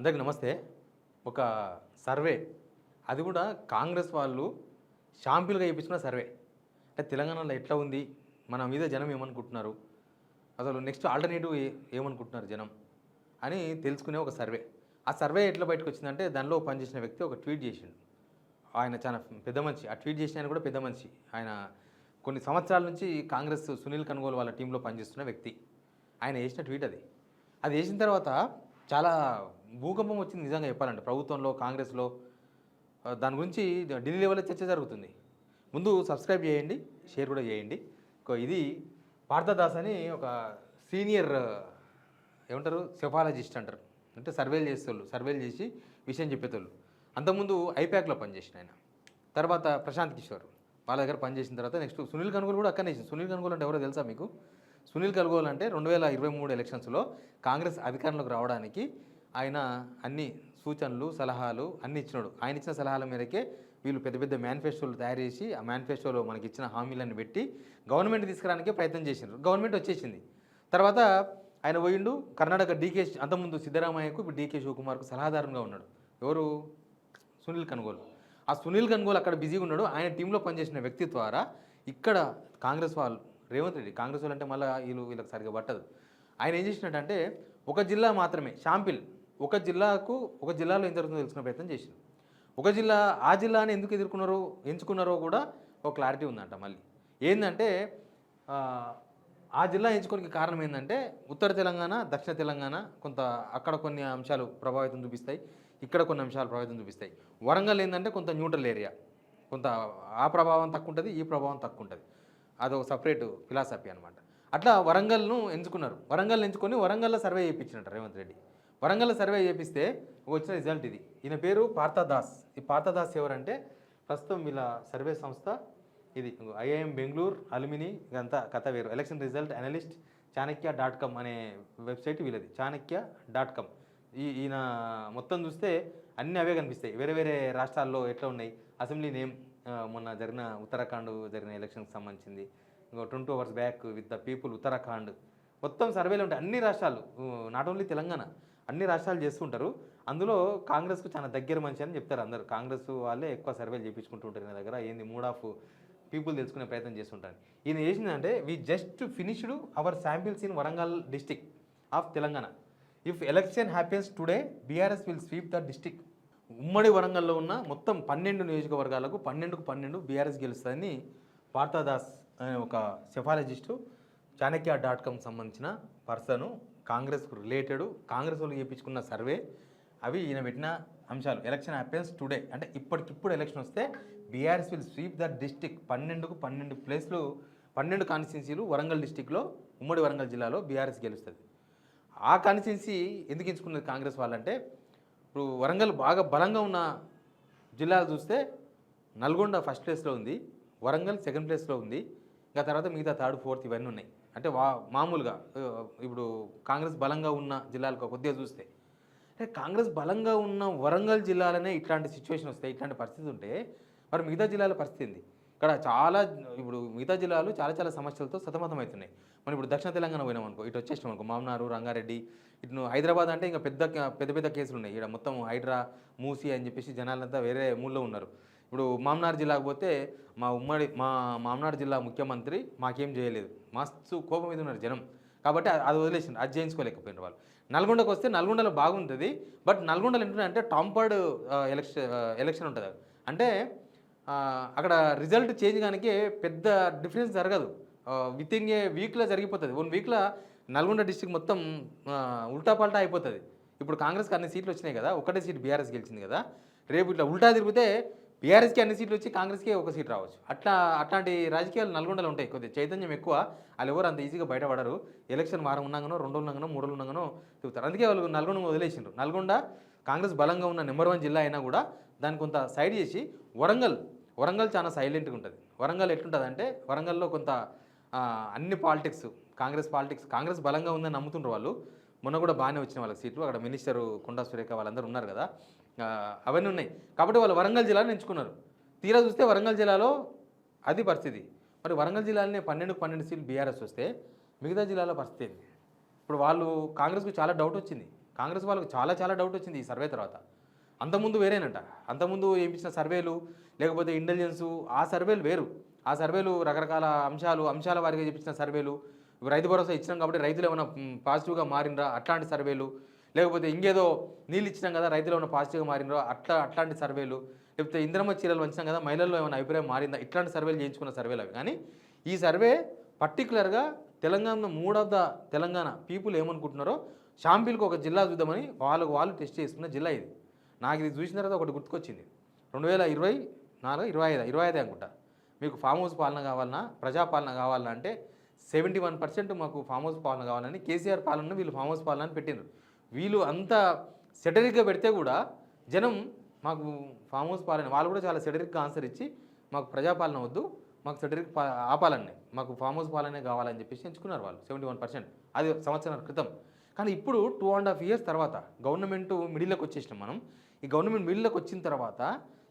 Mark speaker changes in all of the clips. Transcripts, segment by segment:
Speaker 1: అందరికి నమస్తే. ఒక సర్వే, అది కూడా కాంగ్రెస్ వాళ్ళు షాంపిల్గా చేయించుకున్న సర్వే. అంటే తెలంగాణలో ఎట్లా ఉంది, మన మీద జనం ఏమనుకుంటున్నారు, అసలు నెక్స్ట్ ఆల్టర్నేటివ్ ఏమనుకుంటున్నారు జనం అని తెలుసుకునే ఒక సర్వే. ఆ సర్వే ఎట్లా బయటకు వచ్చిందంటే దానిలో పనిచేసిన వ్యక్తి ఒక ట్వీట్ చేసిండు. ఆయన చాలా పెద్ద మనిషి. ఆ ట్వీట్ చేసిన ఆయన కూడా పెద్ద మనిషి. ఆయన కొన్ని సంవత్సరాల నుంచి కాంగ్రెస్ సునీల్ కన్గోలు వాళ్ళ టీంలో పనిచేస్తున్న వ్యక్తి. ఆయన చేసిన ట్వీట్ అది. అది చేసిన తర్వాత చాలా భూకంపం వచ్చింది నిజంగా చెప్పాలంటే ప్రభుత్వంలో, కాంగ్రెస్లో. దాని గురించి ఢిల్లీ లెవెల్లో చర్చ జరుగుతుంది. ముందు సబ్స్క్రైబ్ చేయండి, షేర్ కూడా చేయండి. ఇది పార్థదాస్ అని ఒక సీనియర్ ఏమంటారు సెఫాలజిస్ట్ అంటారు, అంటే సర్వేలు చేసేవాళ్ళు, సర్వేలు చేసి విషయం చెప్పేటోళ్ళు. అంతకుముందు ఐప్యాక్లో పనిచేసిన ఆయన. తర్వాత ప్రశాంత్ కిషోర్ వాళ్ళ దగ్గర పనిచేసిన తర్వాత నెక్స్ట్ సునీల్ కన్గోలు కూడా అక్కడనే చేసింది. సునీల్ కన్గోలు అంటే ఎవరో తెలుసా మీకు? సునీల్ కన్గోలు అంటే 2023 ఎలక్షన్స్లో కాంగ్రెస్ అధికారంలోకి రావడానికి ఆయన అన్ని సూచనలు, సలహాలు అన్నీ ఇచ్చినాడు. ఆయన ఇచ్చిన సలహాల మేరకే వీళ్ళు పెద్ద పెద్ద మేనిఫెస్టోలు తయారు చేసి ఆ మేనిఫెస్టోలో మనకి ఇచ్చిన హామీలను పెట్టి గవర్నమెంట్ తీసుకురానికే ప్రయత్నం చేసినారు. గవర్నమెంట్ వచ్చేసింది. తర్వాత ఆయన పోయిండు కర్ణాటక డీకే, అంతకుముందు సిద్ధరామయ్యకు, ఇప్పుడు డీకే శివకుమార్కు సలహాదారుగా ఉన్నాడు. ఎవరు? సునీల్ కన్గోలు. ఆ సునీల్ కన్గోలు అక్కడ బిజీగా ఉన్నాడు. ఆయన టీంలో పనిచేసిన వ్యక్తి ద్వారా ఇక్కడ కాంగ్రెస్ వాళ్ళు, రేవంత్ రెడ్డి, కాంగ్రెస్ వాళ్ళు అంటే మళ్ళీ వీళ్ళకి సరిగ్గా పట్టదు. ఆయన ఏం చేసినట్టంటే ఒక జిల్లా మాత్రమే షాంపిల్, ఒక జిల్లాలో ఏం జరుగుతుందో తెలుసుకునే ప్రయత్నం చేసింది. ఒక జిల్లా, ఆ జిల్లాని ఎందుకు ఎంచుకున్నారో కూడా ఒక క్లారిటీ ఉందంట. మళ్ళీ ఏంటంటే ఆ జిల్లా ఎంచుకోనికి కారణం ఏంటంటే ఉత్తర తెలంగాణ, దక్షిణ తెలంగాణ కొంత అక్కడ కొన్ని అంశాలు ప్రభావితం చూపిస్తాయి, ఇక్కడ కొన్ని అంశాలు ప్రభావితం చూపిస్తాయి. వరంగల్ ఏంటంటే కొంత న్యూట్రల్ ఏరియా, కొంత ఆ ప్రభావం తక్కువ ఉంటుంది, ఈ ప్రభావం తక్కువ ఉంటుంది. అదొక సపరేట్ ఫిలాసఫీ అనమాట. అట్లా వరంగల్ను ఎంచుకున్నారు. వరంగల్ ఎంచుకొని వరంగల్లో సర్వే చేయించినట్టు రేవంత్ రెడ్డి. వరంగల్లో సర్వే చేపిస్తే వచ్చిన రిజల్ట్ ఇది. ఈయన పేరు పార్థదాస్. ఈ పార్థదాస్ ఎవరంటే ప్రస్తుతం వీళ్ళ సర్వే సంస్థ ఇది ఐఐఎం బెంగళూరు అలుమిని, ఇదంతా కథ వేరు. ఎలక్షన్ రిజల్ట్ అనలిస్ట్ చాణక్య.com అనే వెబ్సైట్ వీళ్ళది, చాణక్య.com. ఈయన మొత్తం చూస్తే అన్నీ అవే కనిపిస్తాయి. వేరే వేరే రాష్ట్రాల్లో ఎట్లా ఉన్నాయి, అసెంబ్లీ నేమ్ మొన్న జరిగిన ఉత్తరాఖండ్ జరిగిన ఎలక్షన్కి సంబంధించింది, ఇంకో 22 hours back with the people Uttarakhand, మొత్తం సర్వేలు ఉంటాయి. అన్ని రాష్ట్రాలు, నాట్ ఓన్లీ తెలంగాణ, అన్ని రాష్ట్రాలు చేస్తుంటారు. అందులో కాంగ్రెస్కు చాలా దగ్గర మంచి అని చెప్తారు అందరూ. కాంగ్రెస్ వాళ్ళే ఎక్కువ సర్వేలు చేయించుకుంటూ ఉంటారు. నా దగ్గర ఏంది మూడ్ ఆఫ్ పీపుల్ తెలుసుకునే ప్రయత్నం చేస్తుంటారు. ఈయన చేసిందంటే we just finished our samples in Warangal district of Telangana. If election happens today BRS will sweep the district. ఉమ్మడి వరంగల్లో ఉన్న మొత్తం 12 నియోజకవర్గాలకు 12కు 12 బీఆర్ఎస్ గెలుస్తుందని పార్థదాస్ అనే ఒక సెఫాలజిస్టు, చాణక్య.com సంబంధించిన పర్సను, కాంగ్రెస్కు రిలేటెడ్, కాంగ్రెస్ వాళ్ళు చేయించుకున్న సర్వే, అవి ఈయన పెట్టిన అంశాలు. ఎలక్షన్ హ్యాపెన్స్ టుడే అంటే ఇప్పటికిప్పుడు ఎలక్షన్ వస్తే BRS will sweep the district. 12కు 12 ప్లేస్లు, 12 కాన్స్టిట్యున్సీలు వరంగల్ డిస్టిక్లో, ఉమ్మడి వరంగల్ జిల్లాలో బీఆర్ఎస్ గెలుస్తుంది. ఆ కాన్స్టిట్యున్సీ ఎందుకు ఎంచుకున్నది కాంగ్రెస్ వాళ్ళంటే, ఇప్పుడు వరంగల్ బాగా బలంగా ఉన్న జిల్లాలు చూస్తే నల్గొండ ఫస్ట్ ప్లేస్లో ఉంది, వరంగల్ సెకండ్ ప్లేస్లో ఉంది, ఇంకా తర్వాత మిగతా థర్డ్, ఫోర్త్ ఇవన్నీ ఉన్నాయి. అంటే మామూలుగా ఇప్పుడు కాంగ్రెస్ బలంగా ఉన్న జిల్లాలకు కొద్దిగా చూస్తే, అంటే కాంగ్రెస్ బలంగా ఉన్న వరంగల్ జిల్లాలనే ఇట్లాంటి సిచ్యువేషన్ వస్తాయి, ఇట్లాంటి పరిస్థితి ఉంటే మరి మిగతా జిల్లాల పరిస్థితి ఏంది? ఇక్కడ ఇప్పుడు మిగతా జిల్లాలు చాలా చాలా సమస్యలతో సతమతం అవుతున్నాయి. మనం ఇప్పుడు దక్షిణ తెలంగాణ పోయినాం అనుకో, ఇటు వచ్చేసినాం అనుకో, మామనారు, రంగారెడ్డి, ఇటు హైదరాబాద్ అంటే ఇంకా పెద్ద కేసులు ఉన్నాయి. ఇక్కడ మొత్తం హైడ్రా, మూసి అని చెప్పేసి జనాలంతా వేరే మూల్లో ఉన్నారు. ఇప్పుడు మామనార్ జిల్లాకు పోతే మా మామనార్ జిల్లా ముఖ్యమంత్రి మాకేం చేయలేదు, మస్తు కోపం మీద ఉన్నారు జనం. కాబట్టి అది వదిలేసింది, అది చేయించుకోలేకపోయినారు వాళ్ళు. నల్గొండకు వస్తే నల్గొండలో బాగుంటుంది, బట్ నల్గొండలో ఏంటంటే టాంపర్డ్ ఎలక్షన్ ఉంటుంది. అంటే అక్కడ రిజల్ట్ చేంజ్ కానీ పెద్ద డిఫరెన్స్ జరగదు, విత్ ఇన్ ఏ వీక్లో జరిగిపోతుంది. 1 వీక్లో నల్గొండ డిస్టిక్ మొత్తం ఉల్టా పల్టా అయిపోతుంది. ఇప్పుడు కాంగ్రెస్కి అన్ని సీట్లు వచ్చినాయి కదా, ఒకటే సీట్ బీఆర్ఎస్ గెలిచింది కదా, రేపు ఇట్లా ఉల్టా తిరిగితే బీఆర్ఎస్కి అన్ని సీట్లు వచ్చి కాంగ్రెస్కి ఒక సీట్ రావచ్చు. అట్లాంటి రాజకీయాలు నల్గొండలో ఉంటాయి. కొద్దిగా చైతన్యం ఎక్కువ, వాళ్ళు ఎవరు అంత ఈజీగా బయటపడరు. ఎలక్షన్ వారం ఉన్నాగానో, 2 రోజులు ఉన్నాగానో, 3 రోజులు ఉన్నాగానో చెబుతారు. అందుకే వాళ్ళు నల్గొండ వదిలేసిండ్రు. నల్గొండ కాంగ్రెస్ బలంగా ఉన్న నెంబర్ 1 జిల్లా అయినా కూడా దాన్ని కొంత సైడ్ చేసి వరంగల్ చాలా సైలెంట్గా ఉంటుంది. వరంగల్ ఎట్లుంటుంది అంటే, వరంగల్లో కొంత అన్ని కాంగ్రెస్ బలంగా ఉందని నమ్ముతుండ్రు వాళ్ళు. మొన్న కూడా బాగానే వచ్చిన వాళ్ళకి సీట్లు, అక్కడ మినిస్టరు కొండా సురేఖ వాళ్ళందరూ ఉన్నారు కదా, అవన్నీ ఉన్నాయి. కాబట్టి వాళ్ళు వరంగల్ జిల్లాను ఎంచుకున్నారు. తీరా చూస్తే వరంగల్ జిల్లాలో అది పరిస్థితి. మరి వరంగల్ జిల్లాలోనే 12 సీట్లు బీఆర్ఎస్ వస్తే మిగతా జిల్లాలో పరిస్థితి ఏంటి? ఇప్పుడు వాళ్ళు కాంగ్రెస్కు చాలా డౌట్ వచ్చింది. కాంగ్రెస్ వాళ్ళకు చాలా చాలా డౌట్ వచ్చింది ఈ సర్వే తర్వాత. అంతకుముందు వేరేనంట. అంతకుముందు ఏమిచ్చిన సర్వేలు లేకపోతే ఇంటెలిజెన్సు ఆ సర్వేలు వేరు. ఆ సర్వేలు రకరకాల అంశాల వారీగా చేపించిన సర్వేలు. రైతు భరోసా ఇచ్చినాం కాబట్టి రైతులు ఏమైనా పాజిటివ్‌గా మారిండ్రా అట్లాంటి సర్వేలు. లేకపోతే ఇంకేదో నీళ్ళు ఇచ్చినాం కదా రైతులు ఏమైనా పాజిటివ్‌గా మారిండ్రా అట్లాంటి సర్వేలు. లేకపోతే ఇందిరమ్మ చీరలు వంచినాం కదా మహిళల్లో ఏమైనా అభిప్రాయం మారిందా ఇట్లాంటి సర్వేలు చేయించుకున్న సర్వేలు అవి. కానీ ఈ సర్వే పర్టిక్యులర్‌గా Telangana mood of the Telangana people ఏమనుకుంటున్నారో షాంపిల్‌కి ఒక జిల్లా చూద్దామని వాళ్ళు టెస్ట్ చేసుకున్న జిల్లా ఇది. నాకు ఇది చూసిన తర్వాత ఒకటి గుర్తుకొచ్చింది. 2024, 25 అనుకుంటా. మీకు ఫామ్ హౌస్ పాలన కావాలన్నా ప్రజాపాలన కావాలన్నా అంటే 71% మాకు ఫామ్ హౌస్ పాలన కావాలని కేసీఆర్ పాలనను వీళ్ళు ఫామ్ హౌస్ పాలన అని పెట్టిండ్రు. వీళ్ళు అంత సెటరిక్గా పెడితే కూడా జనం మాకు ఫామ్ హౌస్ పాలన వాళ్ళు కూడా చాలా సెటరిక్గా ఆన్సర్ ఇచ్చి మాకు ప్రజాపాలన వద్దు మాకు సెటరిక్ ఆపాలనే మాకు ఫామ్ హౌస్ పాలనే కావాలని చెప్పేసి ఎంచుకున్నారు వాళ్ళు 71%. అది సంవత్సరాల క్రితం. కానీ ఇప్పుడు 2.5 years తర్వాత గవర్నమెంట్ మిడిల్లోకి వచ్చేసినాం మనం. ఈ గవర్నమెంట్ మిడిల్లోకి వచ్చిన తర్వాత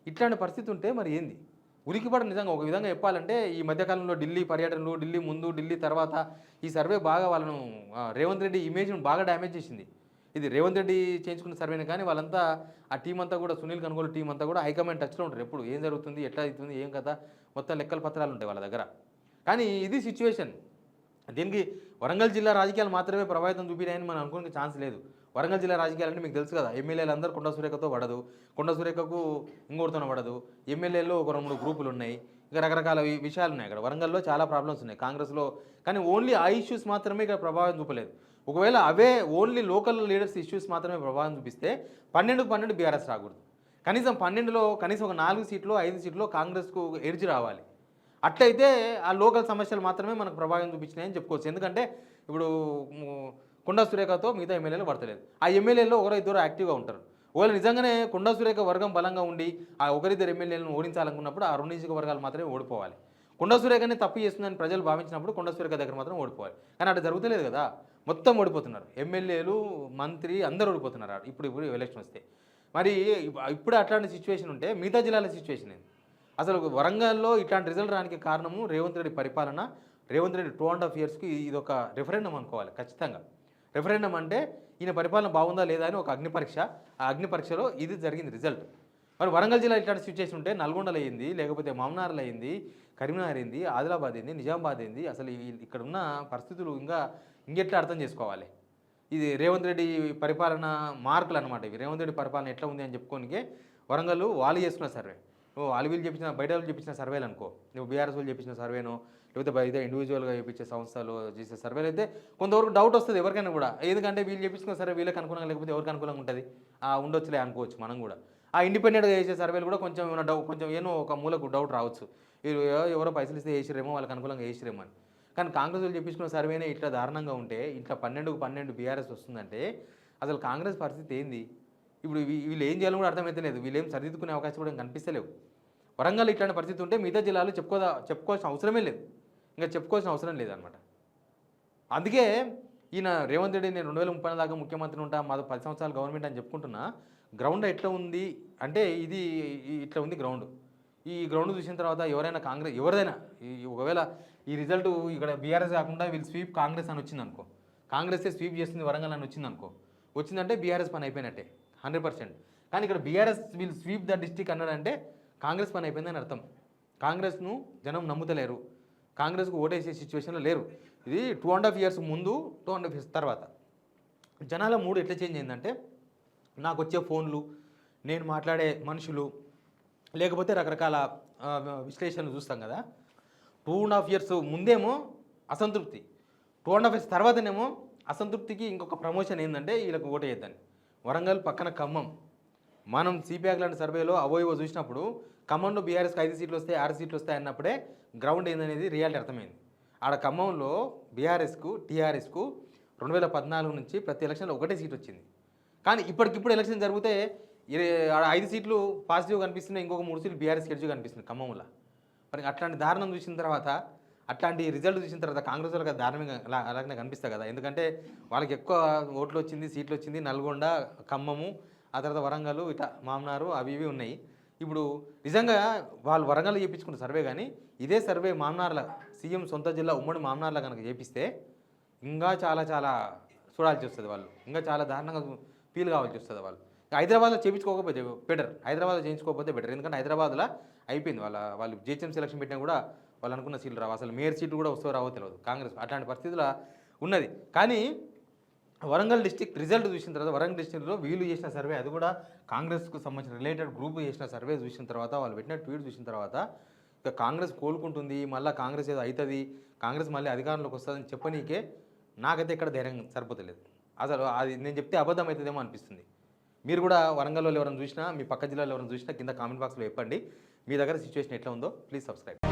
Speaker 1: ఇట్లాంటి పరిస్థితి ఉంటే మరి ఏంది ఉలికిపడ నిజంగా ఒక విధంగా చెప్పాలంటే ఈ మధ్యకాలంలో ఢిల్లీ పర్యటనలు ఢిల్లీ ముందు ఢిల్లీ తర్వాత ఈ సర్వే బాగా వాళ్ళను రేవంత్ రెడ్డి ఇమేజ్ను బాగా డ్యామేజ్ చేసింది. ఇది రేవంత్ రెడ్డి చేయించుకున్న సర్వేనే కానీ వాళ్ళంతా ఆ టీం అంతా కూడా సునీల్ కనుగోలు టీం అంతా కూడా హైకమాండ్ టచ్లో ఉంటారు. ఎప్పుడు ఏం జరుగుతుంది ఎట్లా అవుతుంది ఏం కదా మొత్తం లెక్కల పత్రాలు ఉంటాయి వాళ్ళ దగ్గర. కానీ ఇది సిచ్యువేషన్. దీనికి వరంగల్ జిల్లా రాజకీయాలు మాత్రమే ప్రభావితం చూపినాయని మనం అనుకునే ఛాన్స్ లేదు. వరంగల్ జిల్లా రాజకీయాలంటే మీకు తెలుసు కదా ఎమ్మెల్యేలు అందరూ కొండ సురేఖతో పడదు, కొండ సురేఖకు ఇంకోటితో పడదు. ఎమ్మెల్యేలు ఒక 2-3 గ్రూపులు ఉన్నాయి. ఇంకా రకరకాల విషయాలు ఉన్నాయి అక్కడ వరంగల్లో చాలా ప్రాబ్లమ్స్ ఉన్నాయి కాంగ్రెస్లో. కానీ ఓన్లీ ఆ ఇష్యూస్ మాత్రమే ఇక్కడ ప్రభావం చూపలేదు. ఒకవేళ అవే ఓన్లీ లోకల్ లీడర్స్ ఇష్యూస్ మాత్రమే ప్రభావం చూపిస్తే 12 బీఆర్ఎస్ రాకూడదు. కనీసం 12లో కనీసం ఒక 4 సీట్లు 5 సీట్లు కాంగ్రెస్కు ఎడ్జ్ రావాలి. అట్లయితే ఆ లోకల్ సమస్యలు మాత్రమే మనకు ప్రభావం చూపించినాయని చెప్పుకోవచ్చు. ఎందుకంటే ఇప్పుడు కొండా సురేఖతో మిగతా ఎమ్మెల్యేలు పడతలేదు. ఆ ఎమ్మెల్యేలో ఒకరో ఇద్దరు యాక్టివ్గా ఉంటారు. ఒకవేళ నిజంగానే కొండా సురేఖ వర్గం బలంగా ఉండి ఆ ఒకరిద్దరు ఎమ్మెల్యేలను ఓడించాలనుకున్నప్పుడు ఆ 2 నియోజకవర్గాలు మాత్రమే ఓడిపోవాలి. కొండా సురేఖనే తప్పు చేస్తుందని ప్రజలు భావించినప్పుడు కొండా సురేఖ దగ్గర మాత్రం ఓడిపోవాలి. కానీ అటు జరుగుతలేదు కదా, మొత్తం ఓడిపోతున్నారు. ఎమ్మెల్యేలు మంత్రి అందరూ ఓడిపోతున్నారు ఇప్పుడు ఎలక్షన్ వస్తే. మరి ఇప్పుడు అట్లాంటి సిచ్యువేషన్ ఉంటే మిగతా జిల్లాల సిచ్యువేషన్ ఏంది? అసలు వరంగల్లో ఇట్లాంటి రిజల్ట్ రానికి కారణము రేవంత్ రెడ్డి పరిపాలన. రేవంత్ రెడ్డి 2.5 yearsకి ఇది ఒక రెఫరెండం అనుకోవాలి ఖచ్చితంగా. రెఫరెండం అంటే ఈయన పరిపాలన బాగుందా లేదా అని ఒక అగ్ని పరీక్ష. ఆ అగ్ని పరీక్షలో ఇది జరిగింది రిజల్ట్. మరి వరంగల్ జిల్లా ఇట్లాంటి సిచ్యువేషన్ ఉంటే నల్గొండలో అయింది, లేకపోతే మామనార్లో అయింది, కరీంనగర్ అయింది, ఆదిలాబాద్ అయింది, నిజామాబాద్ అయింది. అసలు ఇక్కడ ఉన్న పరిస్థితులు ఇంకెట్లా అర్థం చేసుకోవాలి? ఇది రేవంత్ రెడ్డి పరిపాలన మార్కులు అనమాట. ఇవి రేవంత్ రెడ్డి పరిపాలన ఎట్లా ఉంది అని చెప్పుకోనికే వరంగల్ వాళ్ళు చేసుకున్న సర్వే. వాళ్ళు వీళ్ళు చెప్పించిన బయట వాళ్ళు చెప్పించిన సర్వేలు అనుకో, నువ్వు బీఆర్ఎస్ వాళ్ళు చెప్పించిన సర్వేనో లేకపోతే బయట ఇండివిజువల్గా చెప్పించే సంస్థలు చేసే సర్వేలు అయితే కొంతవరకు డౌట్ వస్తుంది ఎవరికైనా కూడా. ఎందుకంటే వీళ్ళు చెప్పించుకున్న సర్వే వీళ్ళకి అనుకూలంగా లేకపోతే ఎవరికి అనుకూలంగా ఉంటుంది ఉండొచ్చులే అనుకోవచ్చు మనం కూడా. ఆ ఇండిపెండెంట్గా చేసే సర్వేలు కూడా కొంచెం ఏమైనా కొంచెం ఏమో ఒక మూలకు డౌట్ రావచ్చు. ఎవరో పైసలు ఇస్తే వేసిరేమో వాళ్ళకి అనుకూలంగా వేసిరేమో అని. కానీ కాంగ్రెస్ వాళ్ళు చెప్పించుకున్న సర్వేనే ఇట్లా దారుణంగా ఉంటే ఇట్లా 12 బీఆర్ఎస్ వస్తుందంటే అసలు కాంగ్రెస్ పరిస్థితి ఏంది? ఇప్పుడు వీళ్ళు ఏం చేయాలో కూడా అర్థమైతలేదు. వీళ్ళు ఏం సరిదిద్దుకునే అవకాశం కూడా కనిపిస్తలేవు. వరంగల్ ఇట్లాంటి పరిస్థితి ఉంటే మిగతా జిల్లాలో చెప్పుకోవాల్సిన అవసరమే లేదు. ఇంకా చెప్పుకోవాల్సిన అవసరం లేదనమాట. అందుకే ఈయన రేవంత్ రెడ్డి నేను 2030 దాకా ముఖ్యమంత్రి ఉంటా మాది 10 సంవత్సరాలు గవర్నమెంట్ అని చెప్పుకుంటున్నా. గ్రౌండ్ ఎట్లా ఉంది అంటే ఇది ఇట్లా ఉంది గ్రౌండ్. ఈ గ్రౌండ్ చూసిన తర్వాత ఎవరైనా కాంగ్రెస్ ఎవరిదైనా ఒకవేళ ఈ రిజల్ట్ ఇక్కడ బీఆర్ఎస్ కాకుండా వీళ్ళు స్వీప్ కాంగ్రెస్ అని వచ్చిందనుకో, కాంగ్రెసే స్వీప్ చేస్తుంది వరంగల్ అని వచ్చిందనుకో, వచ్చిందంటే బీఆర్ఎస్ పని అయిపోయినట్టే 100%. కానీ ఇక్కడ బీఆర్ఎస్ వీళ్ళు స్వీప్ ద డిస్ట్రిక్ట్ అన్నాడంటే కాంగ్రెస్ పని అయిపోయిందని అర్థం. కాంగ్రెస్ను జనం నమ్ముతలేరు, కాంగ్రెస్కు ఓటేసే సిచ్యువేషన్లో లేరు. ఇది 2.5 years ముందు 2.5 years తర్వాత జనాల మూడు ఎట్లా చేంజ్ అయిందంటే నాకు వచ్చే ఫోన్లు, నేను మాట్లాడే మనుషులు, లేకపోతే రకరకాల విశ్లేషణలు చూస్తాం కదా. 2.5 years ముందేమో అసంతృప్తి, 2.5 years తర్వాతనేమో అసంతృప్తికి ఇంకొక ప్రమోషన్ ఏంటంటే వీళ్ళకి ఓటేయద్దని. వరంగల్ పక్కన ఖమ్మం, మనం సిపిఐ లాంటి సర్వేలో అవోవో చూసినప్పుడు ఖమ్మంలో బీఆర్ఎస్కి 5 సీట్లు వస్తాయి 6 సీట్లు వస్తాయి అన్నప్పుడే గ్రౌండ్ ఏందనేది రియాలిటీ అర్థమైంది. ఆడ ఖమ్మంలో బీఆర్ఎస్కు టీఆర్ఎస్కు 2014 నుంచి ప్రతి ఎలక్షన్లో ఒకటే సీట్ వచ్చింది. కానీ ఇప్పటికిప్పుడు ఎలక్షన్ జరిగితే ఆడ 5 సీట్లు పాజిటివ్ కనిపిస్తున్నాయి, ఇంకొక 3 సీట్లు బీఆర్ఎస్ ఎడ్జ్ కనిపిస్తుంది ఖమ్మంలో. మరి అట్లాంటి దారుణం చూసిన తర్వాత, అట్లాంటి రిజల్ట్ చూసిన తర్వాత కాంగ్రెస్ వాళ్ళకి దారుణంగా అలాగనే కనిపిస్తుంది కదా. ఎందుకంటే వాళ్ళకి ఎక్కువ ఓట్లు వచ్చింది, సీట్లు వచ్చింది నల్గొండ, ఖమ్మము, ఆ తర్వాత వరంగల్, ఇట్లా మామనారు అవి ఇవి ఉన్నాయి. ఇప్పుడు నిజంగా వాళ్ళు వరంగల్ చేయించుకున్న సర్వే కానీ ఇదే సర్వే మామనార్ల సీఎం సొంత జిల్లా ఉమ్మడి మామనార్ల కనుక చేపిస్తే ఇంకా చాలా చాలా చూడాల్సి వస్తుంది. వాళ్ళు ఇంకా చాలా దారుణంగా ఫీల్ కావాల్సి వస్తుంది వాళ్ళు. హైదరాబాద్లో చేయించుకోకపోతే బెటర్, హైదరాబాద్లో చేయించుకోకపోతే బెటర్. ఎందుకంటే హైదరాబాద్లో అయిపోయింది వాళ్ళు జిహెచ్ఎంసీ ఎలక్షన్ పెట్టినా కూడా వాళ్ళు అనుకున్న సీట్లు రావు, అసలు మేయర్ సీట్లు కూడా వస్తావో రావో తెలియదు కాంగ్రెస్. అట్లాంటి పరిస్థితుల్లో ఉన్నది. కానీ వరంగల్ డిస్టిక్ రిజల్ట్ చూసిన తర్వాత, వరంగల్ డిస్టిక్లో వీళ్ళు చేసిన సర్వే, అది కూడా కాంగ్రెస్కు సంబంధించిన రిలేటెడ్ గ్రూప్ చేసిన సర్వే చూసిన తర్వాత, వాళ్ళు పెట్టిన ట్వీట్ చూసిన తర్వాత ఇక కాంగ్రెస్ కోలుకుంటుంది, మళ్ళీ కాంగ్రెస్ ఏదో అవుతుంది, కాంగ్రెస్ మళ్ళీ అధికారంలోకి వస్తుందని చెప్పనీకే నాకైతే ఇక్కడ ధైర్యం సరిపోతలేదు. అసలు అది నేను చెప్తే అబద్ధం అవుతుందేమో అనిపిస్తుంది. మీరు కూడా వరంగల్లో ఎవరైనా చూసినా, మీ పక్క జిల్లాలో ఎవరైనా చూసినా కింద కామెంట్ బాక్స్లో చెప్పండి. మీ దగ్గర సిచ్యువేషన్ ఎట్లా ఉందో ప్లీజ్ సబ్స్క్రైబ్.